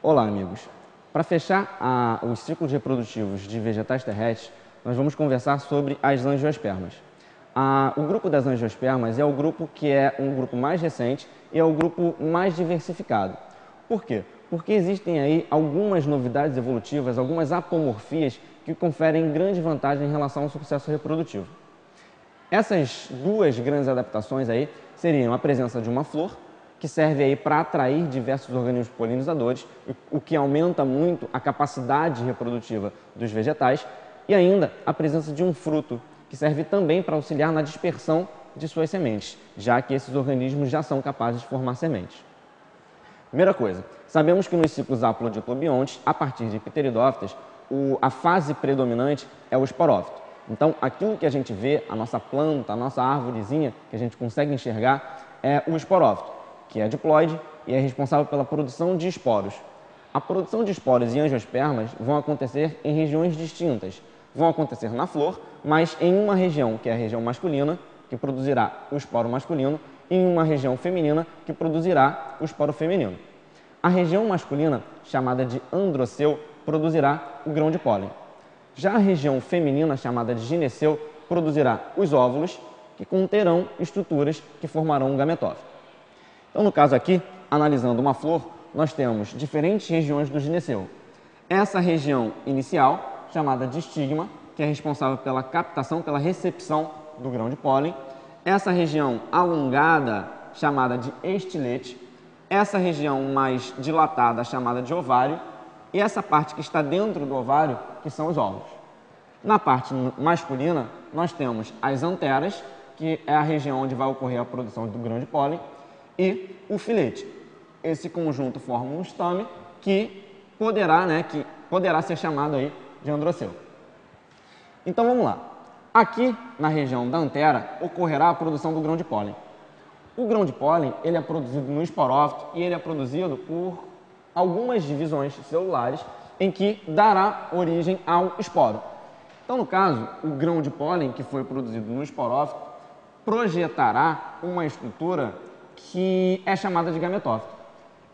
Olá, amigos. Para fechar os ciclos reprodutivos de vegetais terrestres, nós vamos conversar sobre as angiospermas. O grupo das angiospermas é o grupo que é um grupo mais recente e é o grupo mais diversificado. Por quê? Porque existem aí algumas novidades evolutivas, algumas apomorfias que conferem grande vantagem em relação ao sucesso reprodutivo. Essas duas grandes adaptações aí seriam a presença de uma flor, que serve aí para atrair diversos organismos polinizadores, o que aumenta muito a capacidade reprodutiva dos vegetais, e ainda a presença de um fruto, que serve também para auxiliar na dispersão de suas sementes, já que esses organismos já são capazes de formar sementes. Primeira coisa, sabemos que nos ciclos haplodiplobiontes, a partir de pteridófitas, a fase predominante é o esporófito. Então, aquilo que a gente vê, a nossa planta, a nossa árvorezinha, que a gente consegue enxergar, é o esporófito, que é diploide e é responsável pela produção de esporos. A produção de esporos e angiospermas vão acontecer em regiões distintas. Vão acontecer na flor, mas em uma região, que é a região masculina, que produzirá o esporo masculino, e em uma região feminina, que produzirá o esporo feminino. A região masculina, chamada de androceu, produzirá o grão de pólen. Já a região feminina, chamada de gineceu, produzirá os óvulos, que conterão estruturas que formarão um gametófito. Então, no caso aqui, analisando uma flor, nós temos diferentes regiões do gineceu. Essa região inicial, chamada de estigma, que é responsável pela captação, pela recepção do grão de pólen. Essa região alongada, chamada de estilete. Essa região mais dilatada, chamada de ovário. E essa parte que está dentro do ovário, que são os óvulos. Na parte masculina, nós temos as anteras, que é a região onde vai ocorrer a produção do grão de pólen, e o filete. Esse conjunto forma um estame que poderá ser chamado aí de androceu. Então vamos lá. Aqui na região da antera ocorrerá a produção do grão de pólen. O grão de pólen ele é produzido no esporófito e ele é produzido por algumas divisões celulares em que dará origem ao esporo. Então, no caso, o grão de pólen que foi produzido no esporófito projetará uma estrutura que é chamada de gametófito.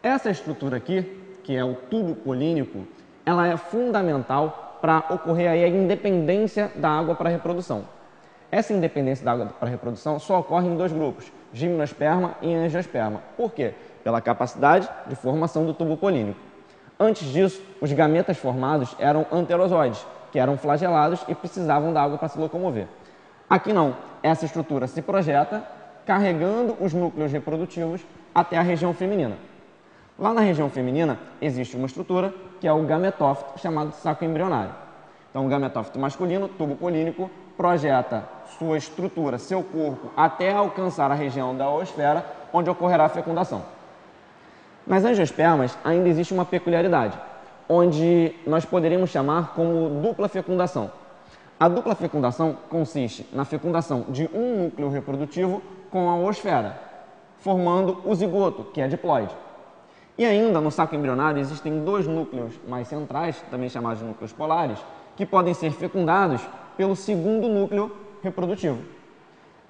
Essa estrutura aqui, que é o tubo polínico, ela é fundamental para ocorrer aí a independência da água para a reprodução. Essa independência da água para a reprodução só ocorre em dois grupos, gimnosperma e angiosperma. Por quê? Pela capacidade de formação do tubo polínico. Antes disso, os gametas formados eram anterozoides, que eram flagelados e precisavam da água para se locomover. Aqui não, essa estrutura se projeta carregando os núcleos reprodutivos até a região feminina. Lá na região feminina existe uma estrutura que é o gametófito, chamado de saco embrionário. Então, o gametófito masculino, tubo polínico, projeta sua estrutura, seu corpo, até alcançar a região da oosfera, onde ocorrerá a fecundação. Nas angiospermas ainda existe uma peculiaridade, onde nós poderíamos chamar como dupla fecundação. A dupla fecundação consiste na fecundação de um núcleo reprodutivo com a oosfera, formando o zigoto, que é diploide. E ainda no saco embrionário existem dois núcleos mais centrais, também chamados de núcleos polares, que podem ser fecundados pelo segundo núcleo reprodutivo.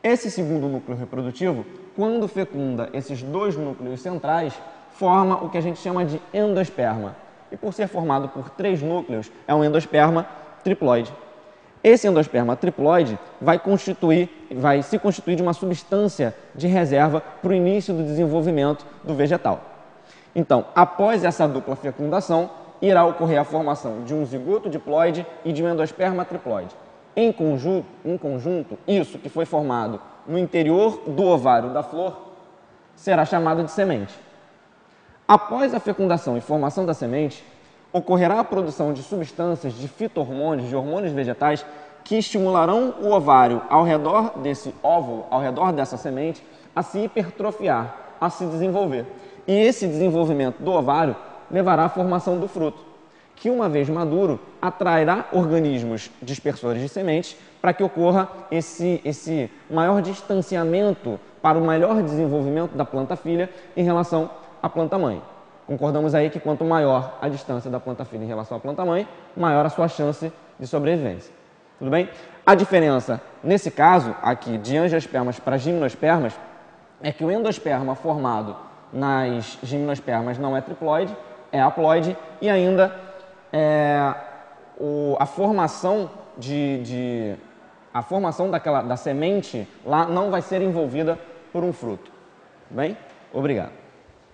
Esse segundo núcleo reprodutivo, quando fecunda esses dois núcleos centrais, forma o que a gente chama de endosperma. E por ser formado por três núcleos, é um endosperma triploide. Esse endosperma triploide vai se constituir de uma substância de reserva para o início do desenvolvimento do vegetal. Então, após essa dupla fecundação, irá ocorrer a formação de um zigoto diploide e de um endosperma triploide. Em conjunto, isso que foi formado no interior do ovário da flor será chamado de semente. Após a fecundação e formação da semente, ocorrerá a produção de substâncias de fito-hormônios, de hormônios vegetais, que estimularão o ovário ao redor desse óvulo, ao redor dessa semente, a se hipertrofiar, a se desenvolver. E esse desenvolvimento do ovário levará à formação do fruto, que uma vez maduro, atrairá organismos dispersores de sementes para que ocorra esse maior distanciamento para o melhor desenvolvimento da planta filha em relação à planta mãe. Concordamos aí que quanto maior a distância da planta filha em relação à planta mãe, maior a sua chance de sobrevivência. Tudo bem? A diferença, nesse caso aqui, de angiospermas para gimnospermas, é que o endosperma formado nas gimnospermas não é triploide, é haploide e ainda a formação da semente lá não vai ser envolvida por um fruto. Bem? Obrigado.